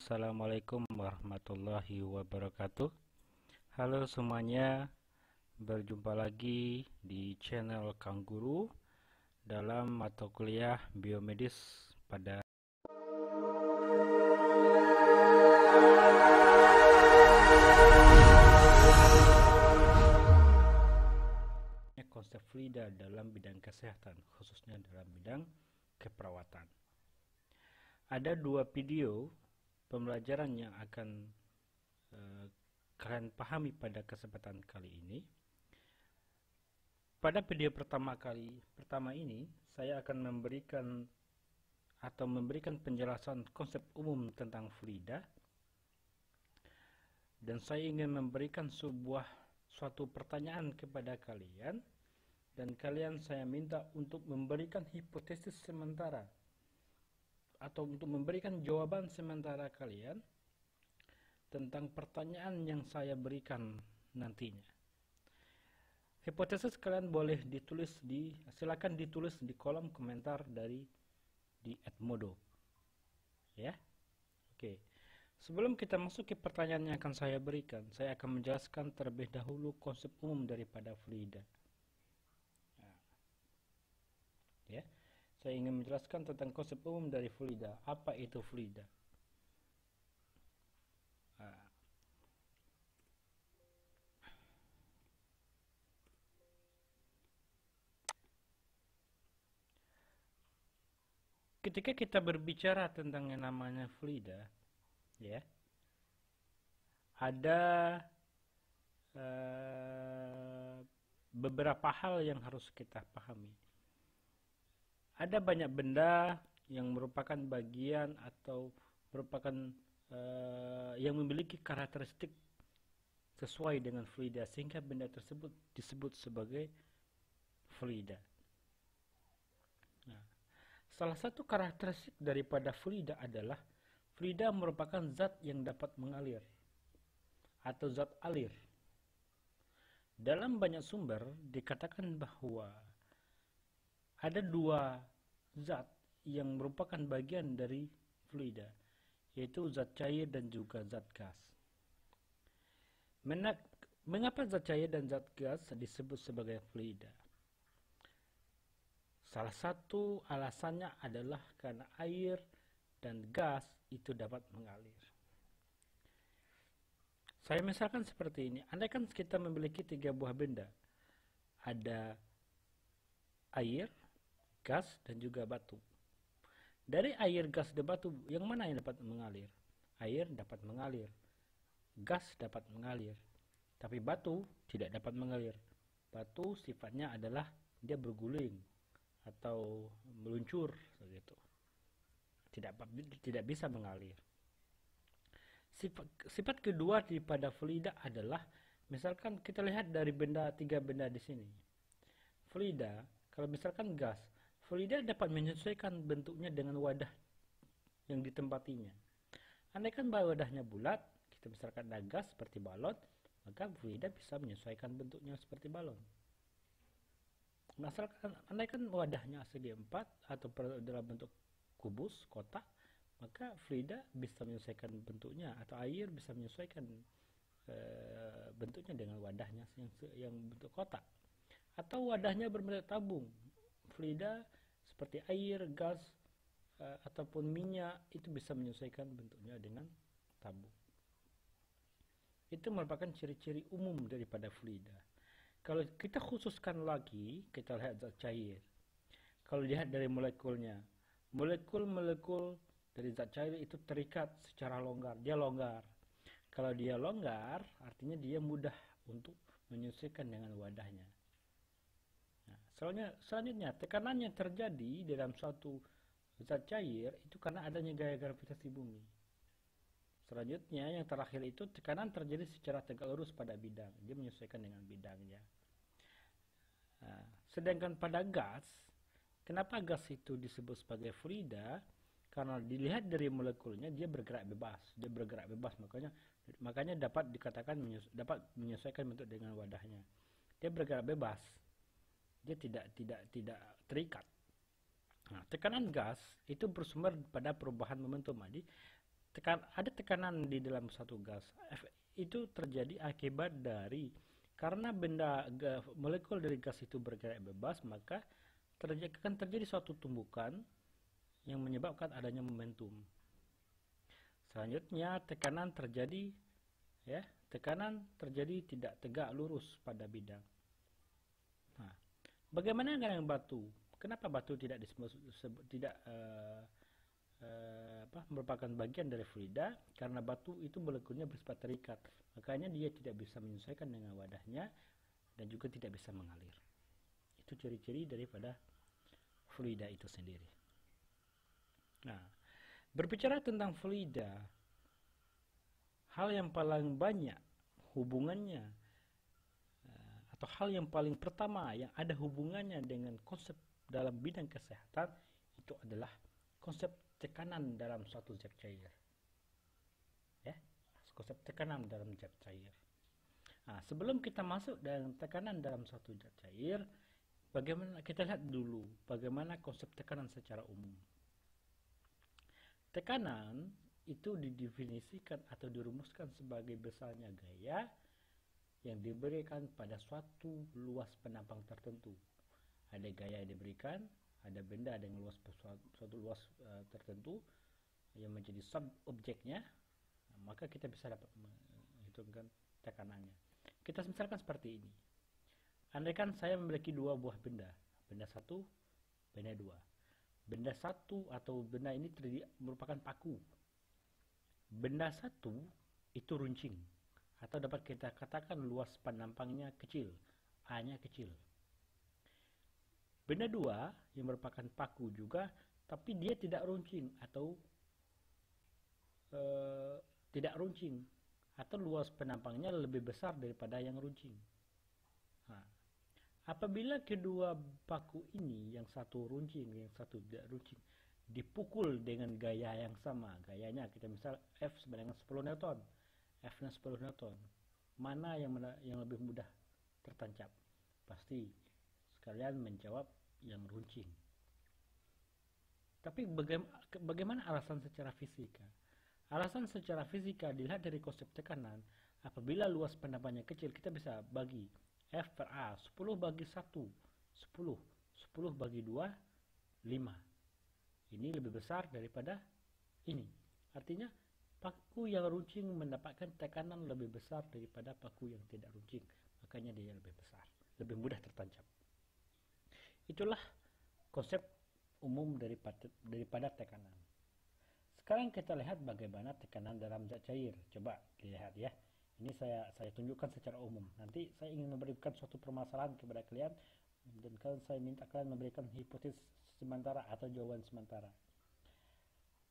Assalamualaikum warahmatullahi wabarakatuh. Halo semuanya, berjumpa lagi di channel Kang Guru dalam mata kuliah biomedis pada konsep fluida dalam bidang kesehatan, khususnya dalam bidang keperawatan. Ada dua video pembelajaran yang akan kalian pahami pada kesempatan kali ini. Pada video pertama ini, saya akan memberikan penjelasan konsep umum tentang fluida, dan saya ingin memberikan suatu pertanyaan kepada kalian, dan kalian saya minta untuk memberikan hipotesis sementara atau untuk memberikan jawaban sementara kalian tentang pertanyaan yang saya berikan nantinya. Hipotesis kalian boleh silakan ditulis di kolom komentar di Edmodo. Ya. Oke. Sebelum kita masuk ke pertanyaan yang akan saya berikan, saya akan menjelaskan terlebih dahulu konsep umum daripada fluida. Ya. Saya ingin menjelaskan tentang konsep umum dari fluida. Apa itu fluida? Ketika kita berbicara tentang yang namanya fluida, ya, ada beberapa hal yang harus kita pahami. Ada banyak benda yang merupakan bagian atau merupakan yang memiliki karakteristik sesuai dengan fluida, sehingga benda tersebut disebut sebagai fluida. Nah, salah satu karakteristik daripada fluida adalah fluida merupakan zat yang dapat mengalir atau zat alir. Dalam banyak sumber dikatakan bahwa ada dua zat yang merupakan bagian dari fluida, yaitu zat cair dan juga zat gas. Mengapa zat cair dan zat gas disebut sebagai fluida? Salah satu alasannya adalah karena air dan gas itu dapat mengalir. Saya misalkan seperti ini, andaikan kita memiliki 3 buah benda. Ada air, gas, dan juga batu. Dari air, gas, dan batu, yang mana yang dapat mengalir? Air dapat mengalir, gas dapat mengalir, tapi batu tidak dapat mengalir. Batu sifatnya adalah dia berguling atau meluncur, begitu. Tidak bisa mengalir. Sifat kedua daripada fluida adalah, misalkan kita lihat dari 3 benda di sini. Fluida, kalau misalkan gas, fluida dapat menyesuaikan bentuknya dengan wadah yang ditempatinya. Andaikan wadahnya bulat, kita misalkan ada gas seperti balon, maka fluida bisa menyesuaikan bentuknya seperti balon. Misalkan andaikan wadahnya segi 4 atau dalam bentuk kubus, kotak, maka fluida bisa menyesuaikan bentuknya, atau air bisa menyesuaikan bentuknya dengan wadahnya yang bentuk kotak. Atau wadahnya berbentuk tabung. Fluida seperti air, gas, ataupun minyak itu bisa menyesuaikan bentuknya dengan tabung. Itu merupakan ciri-ciri umum daripada fluida. Kalau kita khususkan lagi, kita lihat zat cair. Kalau dilihat dari molekulnya, molekul dari zat cair itu terikat secara longgar. Dia longgar. Kalau dia longgar, artinya dia mudah untuk menyesuaikan dengan wadahnya. Selanjutnya, tekanan yang terjadi dalam suatu zat cair itu karena adanya gaya gravitasi bumi. Selanjutnya, yang terakhir itu tekanan terjadi secara tegak lurus pada bidang. Dia menyesuaikan dengan bidangnya. Sedangkan pada gas, kenapa gas itu disebut sebagai fluida? Karena dilihat dari molekulnya dia bergerak bebas. Makanya dapat dikatakan dapat menyesuaikan bentuk dengan wadahnya. Dia bergerak bebas. Dia tidak terikat. Nah, tekanan gas itu bersumber pada perubahan momentum. Jadi ada tekanan di dalam satu gas. Itu terjadi akibat dari karena molekul dari gas itu bergerak bebas, maka akan terjadi suatu tumbukan yang menyebabkan adanya momentum. Selanjutnya tekanan terjadi tidak tegak lurus pada bidang. Nah, bagaimana dengan batu? Kenapa batu tidak merupakan bagian dari fluida? Karena batu itu molekulnya bersifat terikat, makanya dia tidak bisa menyesuaikan dengan wadahnya dan juga tidak bisa mengalir. Itu ciri-ciri daripada fluida itu sendiri. Nah, berbicara tentang fluida, hal yang paling banyak hubungannya atau hal yang paling pertama yang ada hubungannya dengan konsep dalam bidang kesehatan itu adalah konsep tekanan dalam suatu zat cair. Ya, konsep tekanan dalam zat cair. Nah, sebelum kita masuk dengan tekanan dalam suatu zat cair, bagaimana kita lihat dulu bagaimana konsep tekanan secara umum. Tekanan itu didefinisikan atau dirumuskan sebagai besarnya gaya yang diberikan pada suatu luas penampang tertentu. Ada gaya yang diberikan, ada benda dengan suatu luas tertentu yang menjadi sub-objeknya, maka kita bisa dapat menghitungkan tekanannya. Kita misalkan seperti ini. Andaikan saya memiliki dua buah benda, benda satu, benda dua. Benda satu atau benda ini merupakan paku. Benda satu itu runcing, atau dapat kita katakan luas penampangnya kecil, A-nya kecil. Benda dua yang merupakan paku juga, tapi dia tidak runcing atau luas penampangnya lebih besar daripada yang runcing. Nah, apabila kedua paku ini, yang satu runcing, yang satu tidak runcing, dipukul dengan gaya yang sama, gayanya kita misal F sama dengan 10 Newton, F-nya 10 Newton, mana yang lebih mudah tertancap? Pasti sekalian menjawab yang runcing. Tapi bagaimana alasan secara fisika? Alasan secara fisika dilihat dari konsep tekanan. Apabila luas penampangnya kecil, kita bisa bagi F per A, 10 bagi 1, 10, 10 bagi 2, 5. Ini lebih besar daripada ini. Artinya paku yang runcing mendapatkan tekanan lebih besar daripada paku yang tidak runcing. Makanya dia lebih besar, lebih mudah tertancap. Itulah konsep umum daripada tekanan. Sekarang kita lihat bagaimana tekanan dalam zat cair. Coba dilihat ya. Ini saya tunjukkan secara umum. Nanti saya ingin memberikan suatu permasalahan kepada kalian, dan saya minta kalian memberikan hipotesis sementara atau jawaban sementara.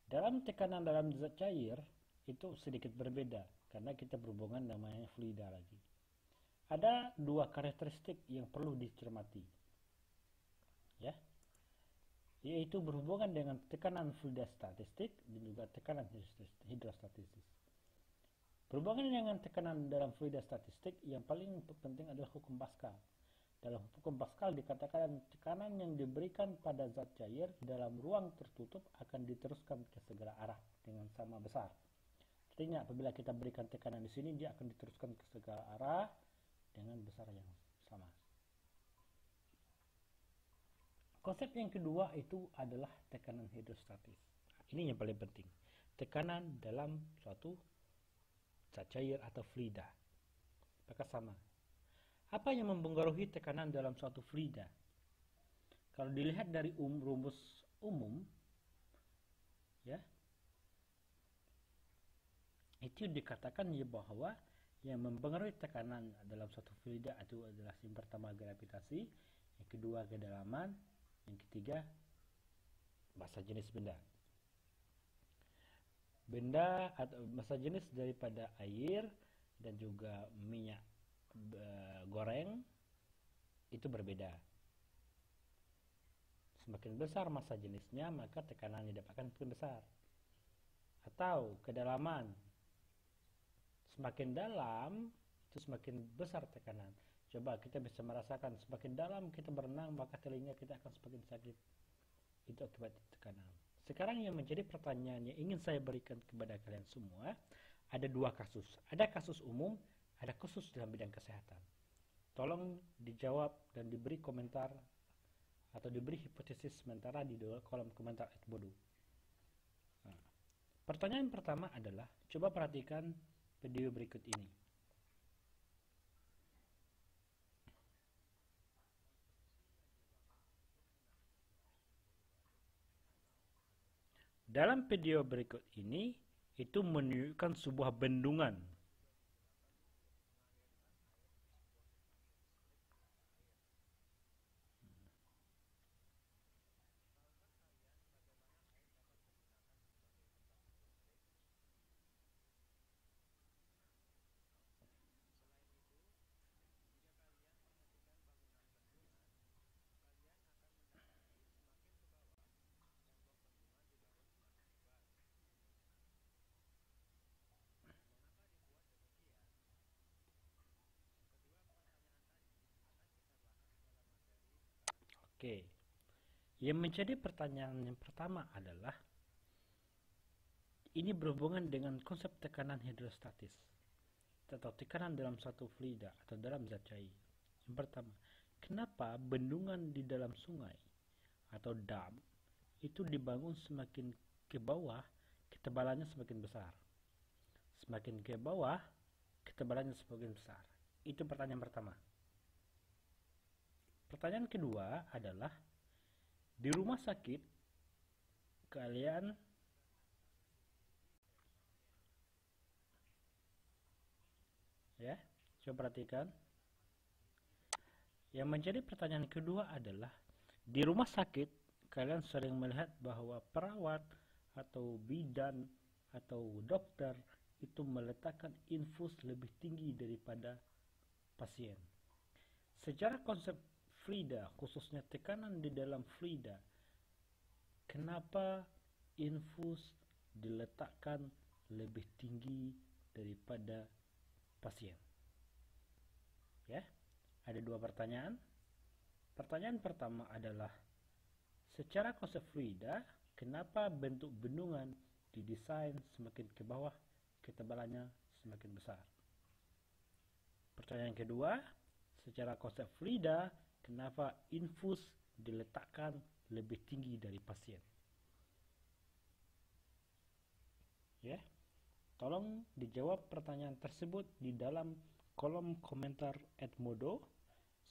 Dalam tekanan dalam zat cair itu sedikit berbeda karena kita berhubungan namanya fluida lagi. Ada dua karakteristik yang perlu dicermati, ya, yaitu berhubungan dengan tekanan fluida statistik dan juga tekanan hidrostatistik. Berhubungan dengan tekanan dalam fluida statistik, yang paling penting adalah hukum Pascal. Dalam hukum Pascal dikatakan tekanan yang diberikan pada zat cair dalam ruang tertutup akan diteruskan ke segala arah dengan sama besar. Artinya apabila kita berikan tekanan di sini, dia akan diteruskan ke segala arah dengan besar yang sama. Konsep yang kedua itu adalah tekanan hidrostatis. Ini yang paling penting. Tekanan dalam suatu zat cair atau fluida. Maka sama. Apa yang mempengaruhi tekanan dalam suatu fluida? Kalau dilihat dari rumus umum, ya, itu dikatakan ya bahwa yang mempengaruhi tekanan dalam suatu fluida itu adalah yang pertama gravitasi, yang kedua kedalaman, yang ketiga massa jenis benda. Benda atau massa jenis daripada air dan juga minyak goreng itu berbeda. Semakin besar massa jenisnya, maka tekanan yang didapatkan semakin besar. Atau kedalaman, semakin dalam itu semakin besar tekanan. Coba kita bisa merasakan semakin dalam kita berenang, maka telinga kita akan semakin sakit. Itu akibat tekanan. Sekarang yang menjadi pertanyaan yang ingin saya berikan kepada kalian semua, ada dua kasus. Ada kasus umum, ada khusus dalam bidang kesehatan. Tolong dijawab dan diberi komentar atau diberi hipotesis sementara di kolom komentar @bodo. Nah, pertanyaan pertama adalah, coba perhatikan video berikut ini. Dalam video berikut ini, itu menunjukkan sebuah bendungan. Oke, yang menjadi pertanyaan yang pertama adalah, ini berhubungan dengan konsep tekanan hidrostatis atau tekanan dalam satu fluida atau dalam zat cair. Yang pertama, kenapa bendungan di dalam sungai atau dam itu dibangun semakin ke bawah, ketebalannya semakin besar. Semakin ke bawah, ketebalannya semakin besar. Itu pertanyaan pertama. Pertanyaan kedua adalah, di rumah sakit kalian ya, coba perhatikan. Yang menjadi pertanyaan kedua adalah, di rumah sakit kalian sering melihat bahwa perawat atau bidan atau dokter itu meletakkan infus lebih tinggi daripada pasien. Secara konsep fluida, khususnya tekanan di dalam fluida, kenapa infus diletakkan lebih tinggi daripada pasien? Ya, ada dua pertanyaan. Pertanyaan pertama adalah, secara konsep fluida, kenapa bentuk bendungan didesain semakin ke bawah, ketebalannya semakin besar? Pertanyaan kedua, secara konsep fluida, kenapa infus diletakkan lebih tinggi dari pasien? Ya, tolong dijawab pertanyaan tersebut di dalam kolom komentar @modo.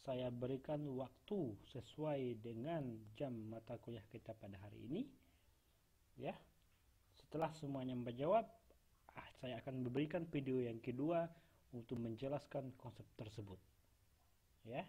Saya berikan waktu sesuai dengan jam mata kuliah kita pada hari ini. Ya, setelah semuanya menjawab, saya akan memberikan video yang kedua untuk menjelaskan konsep tersebut. Ya.